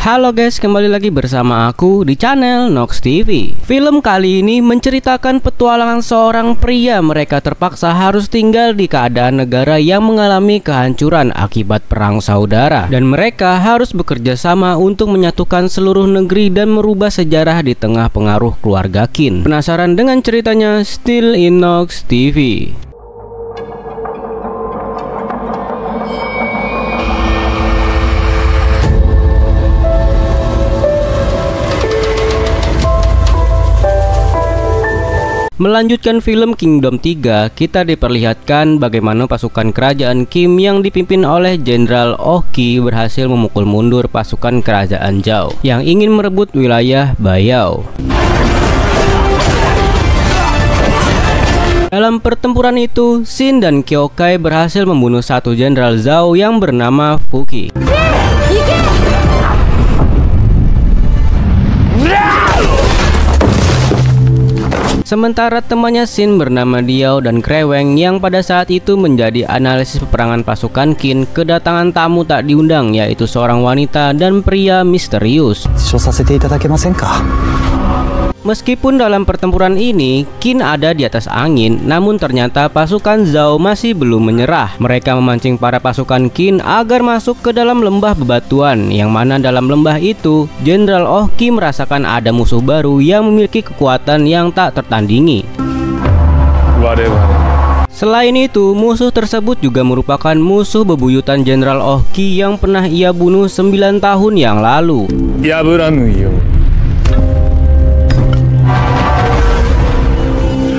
Halo guys, kembali lagi bersama aku di channel Nox TV. Film kali ini menceritakan petualangan seorang pria. Mereka terpaksa harus tinggal di keadaan negara yang mengalami kehancuran akibat perang saudara, dan mereka harus bekerja sama untuk menyatukan seluruh negeri dan merubah sejarah di tengah pengaruh keluarga Qin. Penasaran dengan ceritanya? Still in Nox TV. Melanjutkan film Kingdom 3, kita diperlihatkan bagaimana pasukan kerajaan Qin yang dipimpin oleh Jenderal Oh Qi berhasil memukul mundur pasukan kerajaan Zhao yang ingin merebut wilayah Bayao. Dalam pertempuran itu, Xin dan Qiukai berhasil membunuh satu jenderal Zhao yang bernama Fu Qi. Sementara temannya Xin bernama Diao dan Kreweng yang pada saat itu menjadi analisis peperangan pasukan Qin kedatangan tamu tak diundang, yaitu seorang wanita dan pria misterius. Meskipun dalam pertempuran ini Qin ada di atas angin, namun ternyata pasukan Zhao masih belum menyerah. Mereka memancing para pasukan Qin agar masuk ke dalam lembah bebatuan, yang mana dalam lembah itu Jenderal Oh Qi merasakan ada musuh baru yang memiliki kekuatan yang tak tertandingi. Selain itu, musuh tersebut juga merupakan musuh bebuyutan Jenderal Oh Qi yang pernah ia bunuh 9 tahun yang lalu.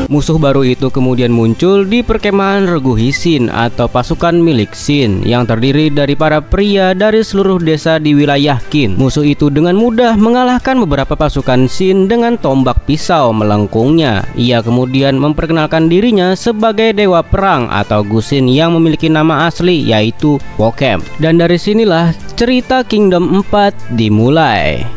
Musuh baru itu kemudian muncul di perkemahan Regu Hisin atau pasukan milik Xin yang terdiri dari para pria dari seluruh desa di wilayah Qin. Musuh itu dengan mudah mengalahkan beberapa pasukan Xin dengan tombak pisau melengkungnya. Ia kemudian memperkenalkan dirinya sebagai dewa perang atau Gusin yang memiliki nama asli yaitu Wokem. Dan dari sinilah cerita Kingdom 4 dimulai.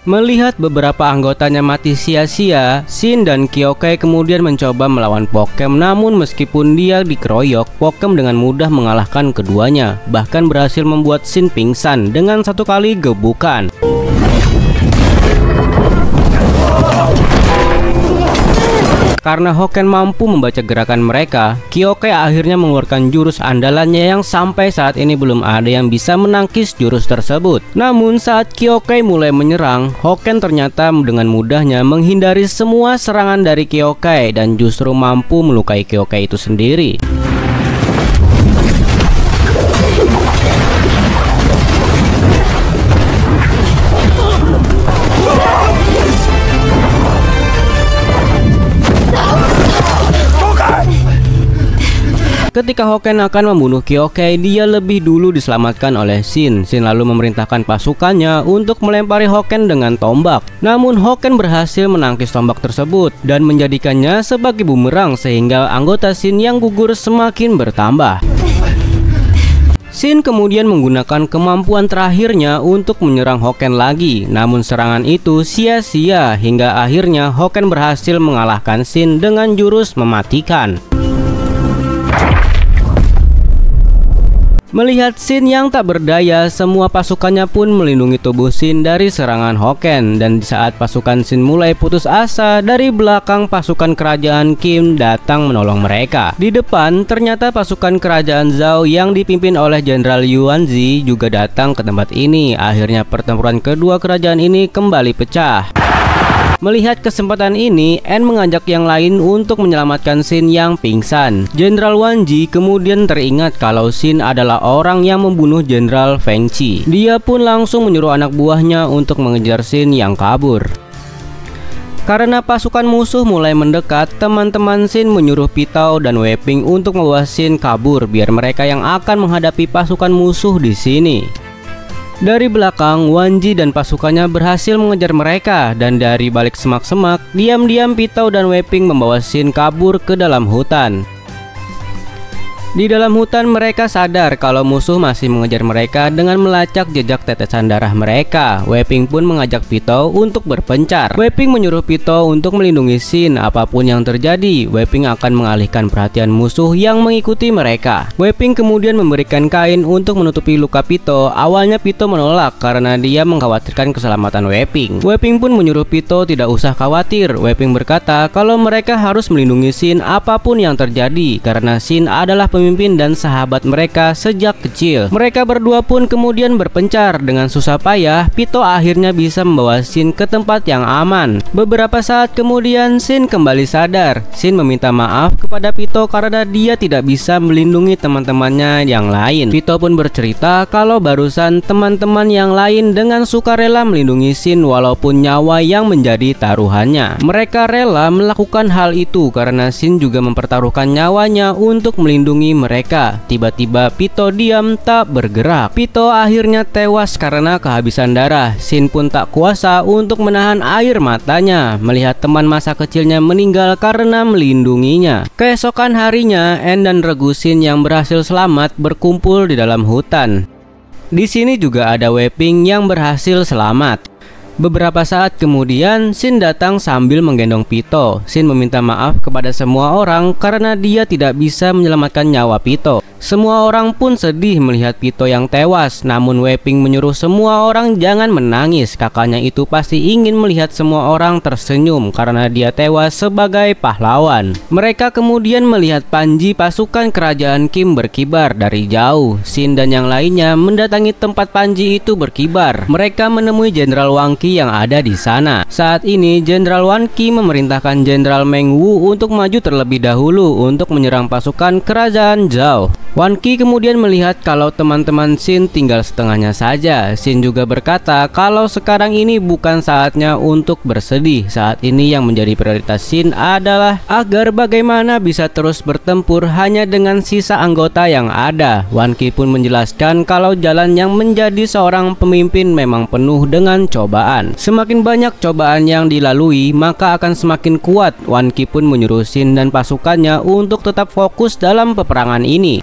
Melihat beberapa anggotanya mati sia-sia, Xin dan Qiukai kemudian mencoba melawan Wokem. Namun meskipun dia dikeroyok, Wokem dengan mudah mengalahkan keduanya, bahkan berhasil membuat Xin pingsan dengan satu kali gebukan. Karena Hoken mampu membaca gerakan mereka, Qiukai akhirnya mengeluarkan jurus andalannya yang sampai saat ini belum ada yang bisa menangkis jurus tersebut. Namun saat Qiukai mulai menyerang, Hoken ternyata dengan mudahnya menghindari semua serangan dari Qiukai dan justru mampu melukai Qiukai itu sendiri. Ketika Hoken akan membunuh Qiukai, dia lebih dulu diselamatkan oleh Xin. Xin lalu memerintahkan pasukannya untuk melempari Hoken dengan tombak. Namun Hoken berhasil menangkis tombak tersebut dan menjadikannya sebagai bumerang sehingga anggota Xin yang gugur semakin bertambah. Xin kemudian menggunakan kemampuan terakhirnya untuk menyerang Hoken lagi. Namun serangan itu sia-sia hingga akhirnya Hoken berhasil mengalahkan Xin dengan jurus mematikan. Melihat Xin yang tak berdaya, semua pasukannya pun melindungi tubuh Xin dari serangan Hoken. Dan di saat pasukan Xin mulai putus asa, dari belakang pasukan kerajaan Qin datang menolong mereka. Di depan ternyata pasukan kerajaan Zhao yang dipimpin oleh Jenderal Yuanzi juga datang ke tempat ini. Akhirnya pertempuran kedua kerajaan ini kembali pecah. Melihat kesempatan ini, En mengajak yang lain untuk menyelamatkan Xin yang pingsan. Jenderal Wanji kemudian teringat kalau Xin adalah orang yang membunuh Jenderal Feng Qi. Dia pun langsung menyuruh anak buahnya untuk mengejar Xin yang kabur. Karena pasukan musuh mulai mendekat, teman-teman Xin menyuruh Pitao dan Wei Ping untuk membawa Xin kabur biar mereka yang akan menghadapi pasukan musuh di sini. Dari belakang, Wanji dan pasukannya berhasil mengejar mereka, dan dari balik semak-semak, diam-diam Pitao dan Wei Ping membawa Xin kabur ke dalam hutan. Di dalam hutan mereka sadar kalau musuh masih mengejar mereka dengan melacak jejak tetesan darah mereka. Wei Ping pun mengajak Pitou untuk berpencar. Wei Ping menyuruh Pitou untuk melindungi Xin. Apapun yang terjadi, Wei Ping akan mengalihkan perhatian musuh yang mengikuti mereka. Wei Ping kemudian memberikan kain untuk menutupi luka Pitou. Awalnya Pitou menolak karena dia mengkhawatirkan keselamatan Wei Ping. Wei Ping pun menyuruh Pitou tidak usah khawatir. Wei Ping berkata kalau mereka harus melindungi Xin apapun yang terjadi karena Xin adalah pemimpin dan sahabat mereka sejak kecil. Mereka berdua pun kemudian berpencar. Dengan susah payah, Pitou akhirnya bisa membawa Xin ke tempat yang aman. Beberapa saat kemudian Xin kembali sadar. Xin meminta maaf kepada Pitou karena dia tidak bisa melindungi teman-temannya yang lain. Pitou pun bercerita kalau barusan teman-teman yang lain dengan sukarela melindungi Xin walaupun nyawa yang menjadi taruhannya. Mereka rela melakukan hal itu karena Xin juga mempertaruhkan nyawanya untuk melindungi mereka. Tiba-tiba Pitou diam tak bergerak. Pitou akhirnya tewas karena kehabisan darah. Xin pun tak kuasa untuk menahan air matanya melihat teman masa kecilnya meninggal karena melindunginya. Keesokan harinya, En dan regu Xin yang berhasil selamat berkumpul di dalam hutan. Di sini juga ada Wei Ping yang berhasil selamat. Beberapa saat kemudian, Xin datang sambil menggendong Pitou. Xin meminta maaf kepada semua orang karena dia tidak bisa menyelamatkan nyawa Pitou. Semua orang pun sedih melihat Pitou yang tewas. Namun Wei Ping menyuruh semua orang jangan menangis. Kakaknya itu pasti ingin melihat semua orang tersenyum karena dia tewas sebagai pahlawan. Mereka kemudian melihat panji pasukan kerajaan Qin berkibar dari jauh. Xin dan yang lainnya mendatangi tempat panji itu berkibar. Mereka menemui Jenderal Wang Qi yang ada di sana. Saat ini Jenderal Wang Qi memerintahkan Jenderal Meng Wu untuk maju terlebih dahulu untuk menyerang pasukan kerajaan Zhao. Wang Qi kemudian melihat kalau teman-teman Xin tinggal setengahnya saja. Xin juga berkata kalau sekarang ini bukan saatnya untuk bersedih. Saat ini yang menjadi prioritas Xin adalah agar bagaimana bisa terus bertempur hanya dengan sisa anggota yang ada. Wang Qi pun menjelaskan kalau jalan yang menjadi seorang pemimpin memang penuh dengan cobaan. Semakin banyak cobaan yang dilalui, maka akan semakin kuat. Wang Qi pun menyuruh Xin dan pasukannya untuk tetap fokus dalam peperangan ini.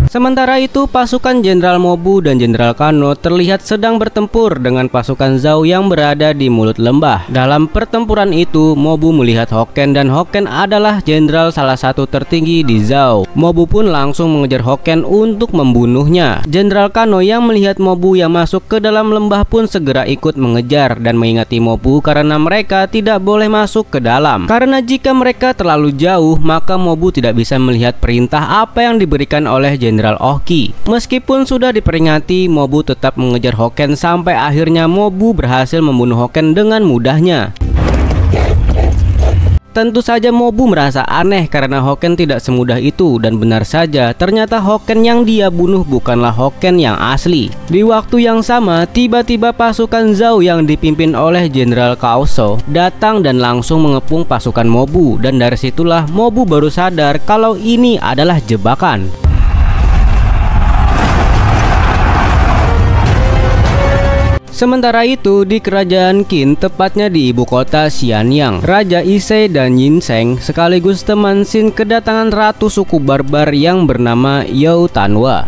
Sementara itu, pasukan Jenderal Mobu dan Jenderal Kano terlihat sedang bertempur dengan pasukan Zhao yang berada di mulut lembah. Dalam pertempuran itu, Mobu melihat Hoken dan Hoken adalah jenderal salah satu tertinggi di Zhao. Mobu pun langsung mengejar Hoken untuk membunuhnya. Jenderal Kano yang melihat Mobu yang masuk ke dalam lembah pun segera ikut mengejar dan mengingati Mobu karena mereka tidak boleh masuk ke dalam. Karena jika mereka terlalu jauh, maka Mobu tidak bisa melihat perintah apa yang diberikan oleh Jenderal Oki. Meskipun sudah diperingati, Mobu tetap mengejar Hoken sampai akhirnya Mobu berhasil membunuh Hoken dengan mudahnya. Tentu saja Mobu merasa aneh karena Hoken tidak semudah itu, dan benar saja ternyata Hoken yang dia bunuh bukanlah Hoken yang asli. Di waktu yang sama, tiba-tiba pasukan Zhao yang dipimpin oleh Jenderal Cao Shou datang dan langsung mengepung pasukan Mobu, dan dari situlah Mobu baru sadar kalau ini adalah jebakan. Sementara itu, di kerajaan Qin, tepatnya di ibu kota Xianyang, Raja Ise dan Yinseng sekaligus teman Xin kedatangan ratu suku barbar yang bernama Yao Tanwa.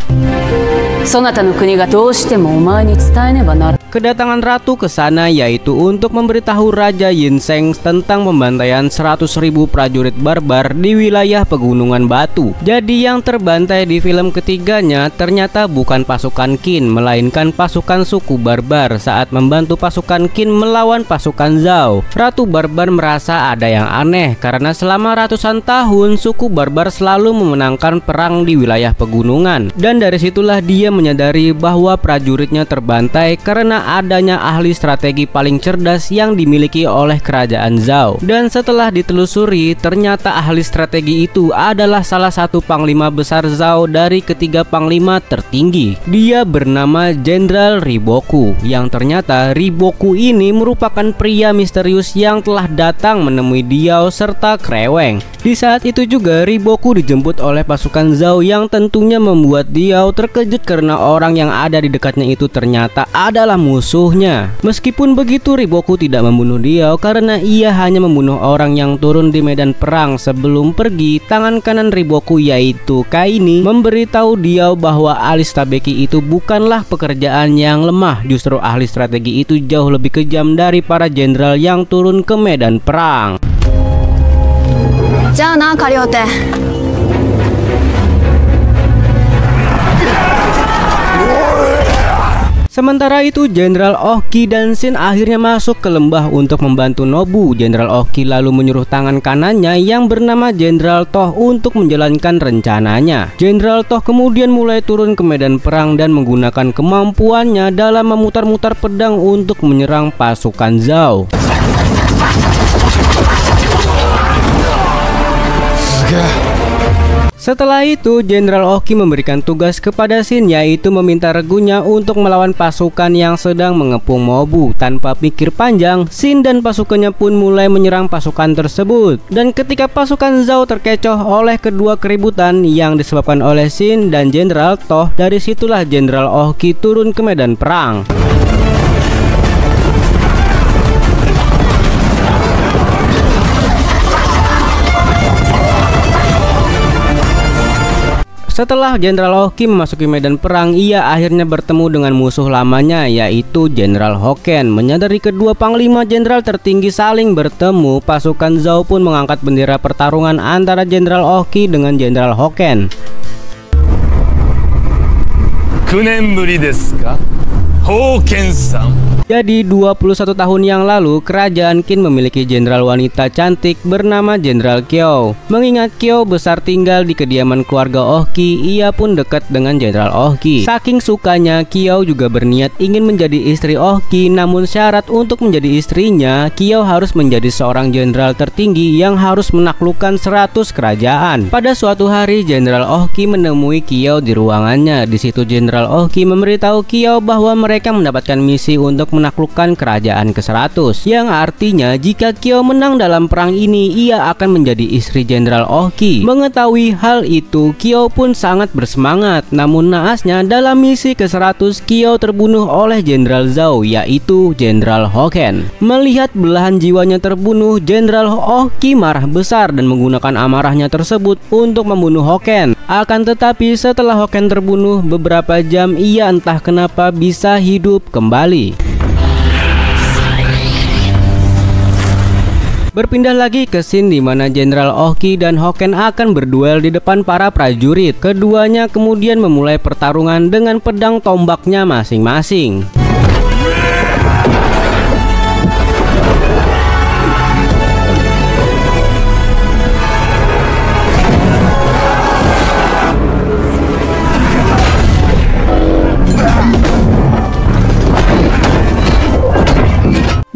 Kedatangan ratu ke sana yaitu untuk memberitahu Raja Yinseng tentang pembantaian 100.000 prajurit barbar di wilayah Pegunungan Batu. Jadi yang terbantai di film ketiganya ternyata bukan pasukan Qin, melainkan pasukan suku barbar saat membantu pasukan Qin melawan pasukan Zhao. Ratu barbar merasa ada yang aneh karena selama ratusan tahun suku barbar selalu memenangkan perang di wilayah pegunungan, dan dari situlah dia menyadari bahwa prajuritnya terbantai karena adanya ahli strategi paling cerdas yang dimiliki oleh kerajaan Zhao. Dan setelah ditelusuri, ternyata ahli strategi itu adalah salah satu panglima besar Zhao dari ketiga panglima tertinggi. Dia bernama Jenderal Riboku, yang ternyata Riboku ini merupakan pria misterius yang telah datang menemui Diao serta Kreweng. Di saat itu juga Riboku dijemput oleh pasukan Zhao yang tentunya membuat Diao terkejut karena orang yang ada di dekatnya itu ternyata adalah musuhnya. Meskipun begitu, Riboku tidak membunuh Diao karena ia hanya membunuh orang yang turun di medan perang. Sebelum pergi, tangan kanan Riboku yaitu Kaini memberitahu Diao bahwa ahli Stabeki itu bukanlah pekerjaan yang lemah. Justru ahli strategi itu jauh lebih kejam dari para jenderal yang turun ke medan perang. Jangan Karyote. Sementara itu, Jenderal Oki dan Shin akhirnya masuk ke lembah untuk membantu Nobu. Jenderal Oki lalu menyuruh tangan kanannya yang bernama Jenderal Toh untuk menjalankan rencananya. Jenderal Toh kemudian mulai turun ke medan perang dan menggunakan kemampuannya dalam memutar-mutar pedang untuk menyerang pasukan Zhao. Setelah itu, Jenderal Oki memberikan tugas kepada Shin, yaitu meminta regunya untuk melawan pasukan yang sedang mengepung Mobu. Tanpa pikir panjang, Shin dan pasukannya pun mulai menyerang pasukan tersebut. Dan ketika pasukan Zhao terkecoh oleh kedua keributan yang disebabkan oleh Shin dan Jenderal Toh, dari situlah Jenderal Oki turun ke medan perang. Setelah Jenderal Oki memasuki medan perang, ia akhirnya bertemu dengan musuh lamanya yaitu Jenderal Hoken. Menyadari kedua panglima jenderal tertinggi saling bertemu, pasukan Zhao pun mengangkat bendera pertarungan antara Jenderal Oki dengan Jenderal Hoken. 9年ぶりですか、ホーケンさん。 Jadi 21 tahun yang lalu, kerajaan Qin memiliki jenderal wanita cantik bernama Jenderal Qiao. Mengingat Qiao besar tinggal di kediaman keluarga Oki, ia pun dekat dengan Jenderal Oki. Saking sukanya, Qiao juga berniat ingin menjadi istri Oki, namun syarat untuk menjadi istrinya, Qiao harus menjadi seorang jenderal tertinggi yang harus menaklukkan 100 kerajaan. Pada suatu hari, Jenderal Oki menemui Qiao di ruangannya. Di situ Jenderal Oki memberitahu Qiao bahwa mereka mendapatkan misi untuk menaklukkan kerajaan ke-100, yang artinya jika Qiao menang dalam perang ini, ia akan menjadi istri Jenderal Oki. Mengetahui hal itu, Qiao pun sangat bersemangat. Namun naasnya, dalam misi ke-100, Qiao terbunuh oleh Jenderal Zhao, yaitu Jenderal Hoken. Melihat belahan jiwanya terbunuh, Jenderal Oki marah besar dan menggunakan amarahnya tersebut untuk membunuh Hoken. Akan tetapi setelah Hoken terbunuh beberapa jam, ia entah kenapa bisa hidup kembali. Berpindah lagi ke scene di mana Jenderal Oki dan Hoken akan berduel di depan para prajurit. Keduanya kemudian memulai pertarungan dengan pedang tombaknya masing-masing.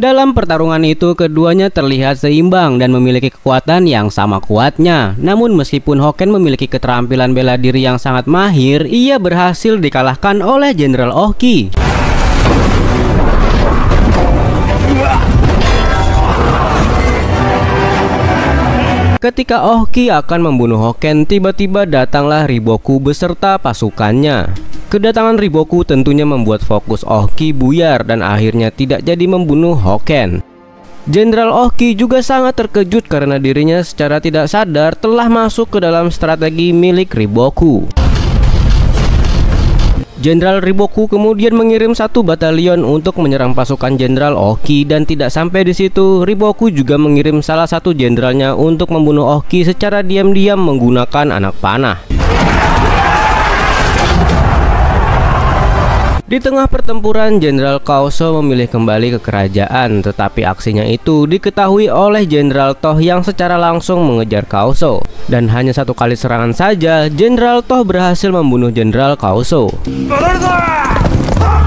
Dalam pertarungan itu, keduanya terlihat seimbang dan memiliki kekuatan yang sama kuatnya. Namun meskipun Hoken memiliki keterampilan bela diri yang sangat mahir, ia berhasil dikalahkan oleh Jenderal Oki. Ketika Oki akan membunuh Hoken, tiba-tiba datanglah Riboku beserta pasukannya. Kedatangan Riboku tentunya membuat fokus Oki buyar dan akhirnya tidak jadi membunuh Hoken. Jenderal Oki juga sangat terkejut karena dirinya secara tidak sadar telah masuk ke dalam strategi milik Riboku. Jenderal Riboku kemudian mengirim 1 batalion untuk menyerang pasukan Jenderal Oki, dan tidak sampai di situ, Riboku juga mengirim salah satu jenderalnya untuk membunuh Oki secara diam-diam menggunakan anak panah. Di tengah pertempuran, Jenderal Kaoso memilih kembali ke kerajaan, tetapi aksinya itu diketahui oleh Jenderal Toh yang secara langsung mengejar Kaoso. Dan hanya 1 kali serangan saja, Jenderal Toh berhasil membunuh Jenderal Kaoso.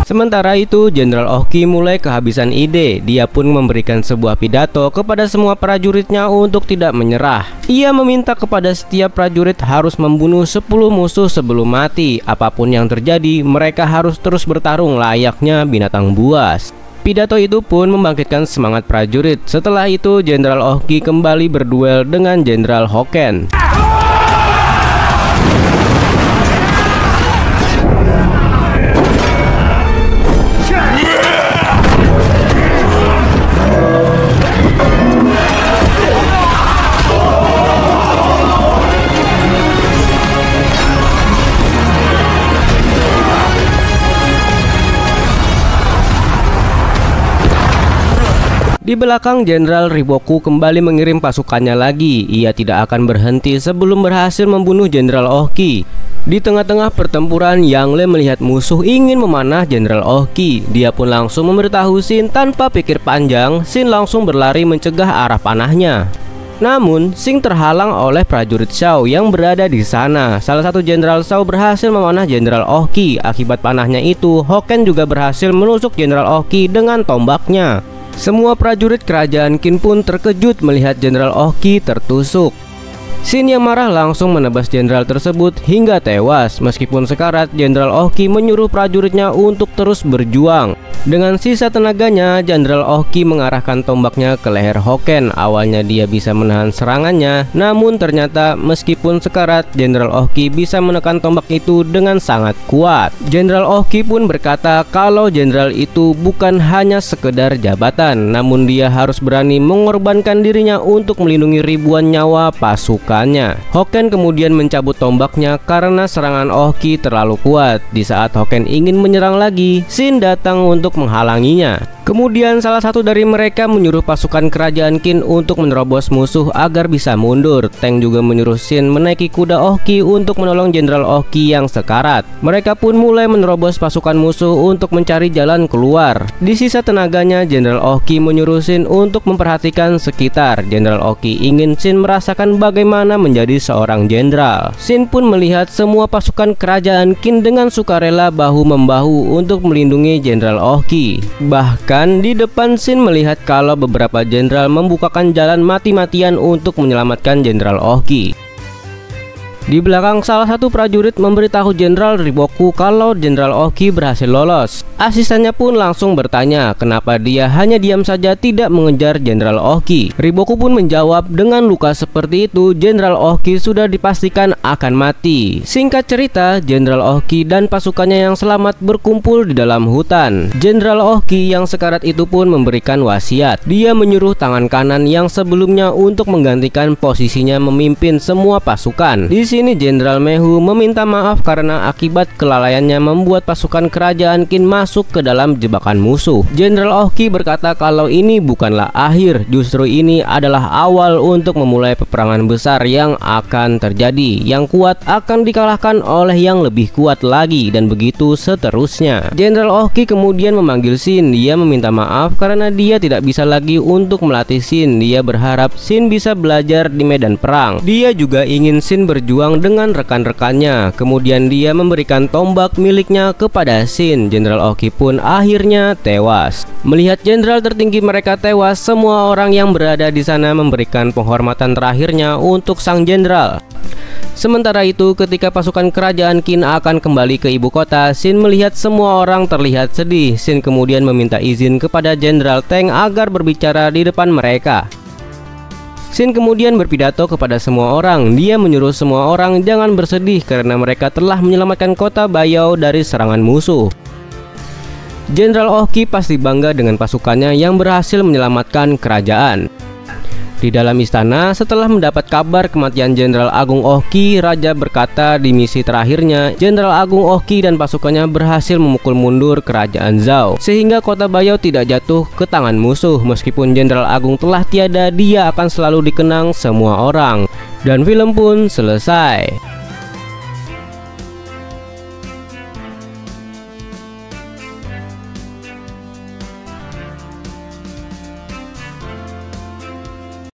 Sementara itu, Jenderal Oki mulai kehabisan ide. Dia pun memberikan sebuah pidato kepada semua prajuritnya untuk tidak menyerah. Ia meminta kepada setiap prajurit harus membunuh 10 musuh sebelum mati. Apapun yang terjadi, mereka harus terus bertarung layaknya binatang buas. Pidato itu pun membangkitkan semangat prajurit. Setelah itu, Jenderal Oki kembali berduel dengan Jenderal Hoken. Di belakang, Jenderal Riboku kembali mengirim pasukannya lagi. Ia tidak akan berhenti sebelum berhasil membunuh Jenderal Ohki. Di tengah-tengah pertempuran, Yang Le melihat musuh ingin memanah Jenderal Ohki. Dia pun langsung memberitahu Shin tanpa pikir panjang. Shin langsung berlari mencegah arah panahnya. Namun, Shin terhalang oleh prajurit Shao yang berada di sana. Salah satu Jenderal Shao berhasil memanah Jenderal Ohki. Akibat panahnya itu, Hoken juga berhasil menusuk Jenderal Ohki dengan tombaknya. Semua prajurit kerajaan Qin pun terkejut melihat Jenderal Ohki tertusuk. Shin yang marah langsung menebas jenderal tersebut hingga tewas. Meskipun sekarat, Jenderal Ohki menyuruh prajuritnya untuk terus berjuang. Dengan sisa tenaganya, Jenderal Ohki mengarahkan tombaknya ke leher Hoken. Awalnya dia bisa menahan serangannya, namun ternyata meskipun sekarat, Jenderal Ohki bisa menekan tombak itu dengan sangat kuat. Jenderal Ohki pun berkata kalau jenderal itu bukan hanya sekedar jabatan, namun dia harus berani mengorbankan dirinya untuk melindungi ribuan nyawa pasukannya. Hoken kemudian mencabut tombaknya karena serangan Ohki terlalu kuat. Di saat Hoken ingin menyerang lagi, Shin datang untuk menghalanginya. Kemudian salah satu dari mereka menyuruh pasukan kerajaan Qin untuk menerobos musuh agar bisa mundur. Teng juga menyuruh Shin menaiki kuda Ohki untuk menolong Jenderal Ohki yang sekarat. Mereka pun mulai menerobos pasukan musuh untuk mencari jalan keluar. Di sisa tenaganya, Jenderal Ohki menyuruh Shin untuk memperhatikan sekitar. Jenderal Ohki ingin Shin merasakan bagaimana menjadi seorang jenderal. Shin pun melihat semua pasukan kerajaan Qin dengan sukarela bahu-membahu untuk melindungi Jenderal Ohki. Bahkan di depan Shin melihat kalau beberapa jenderal membukakan jalan mati-matian untuk menyelamatkan Jenderal Ohki. Di belakang, salah satu prajurit memberitahu Jenderal Riboku kalau Jenderal Ohki berhasil lolos. Asistennya pun langsung bertanya kenapa dia hanya diam saja tidak mengejar Jenderal Ohki. Riboku pun menjawab dengan luka seperti itu Jenderal Ohki sudah dipastikan akan mati. Singkat cerita, Jenderal Ohki dan pasukannya yang selamat berkumpul di dalam hutan. Jenderal Ohki yang sekarat itu pun memberikan wasiat. Dia menyuruh tangan kanan yang sebelumnya untuk menggantikan posisinya memimpin semua pasukan. Di sini Jenderal Mehu meminta maaf karena akibat kelalaiannya membuat pasukan kerajaan Qin masuk ke dalam jebakan musuh. Jenderal Ohki berkata kalau ini bukanlah akhir, justru ini adalah awal untuk memulai peperangan besar yang akan terjadi. Yang kuat akan dikalahkan oleh yang lebih kuat lagi, dan begitu seterusnya. Jenderal Ohki kemudian memanggil Shin. Dia meminta maaf karena dia tidak bisa lagi untuk melatih Shin. Dia berharap Shin bisa belajar di medan perang. Dia juga ingin Shin berjuang dengan rekan-rekannya. Kemudian dia memberikan tombak miliknya kepada Shin. Jenderal Ohki pun akhirnya tewas. Melihat jenderal tertinggi mereka tewas, semua orang yang berada di sana memberikan penghormatan terakhirnya untuk sang jenderal. Sementara itu, ketika pasukan kerajaan Qin akan kembali ke ibu kota, Shin melihat semua orang terlihat sedih. Shin kemudian meminta izin kepada Jenderal Teng agar berbicara di depan mereka. Shin kemudian berpidato kepada semua orang. Dia menyuruh semua orang jangan bersedih karena mereka telah menyelamatkan kota Bayao dari serangan musuh. Jenderal Ohki pasti bangga dengan pasukannya yang berhasil menyelamatkan kerajaan. Di dalam istana, setelah mendapat kabar kematian Jenderal Agung Ohki, Raja berkata di misi terakhirnya, Jenderal Agung Ohki dan pasukannya berhasil memukul mundur kerajaan Zhao, sehingga kota Bayao tidak jatuh ke tangan musuh. Meskipun Jenderal Agung telah tiada, dia akan selalu dikenang semua orang. Dan film pun selesai.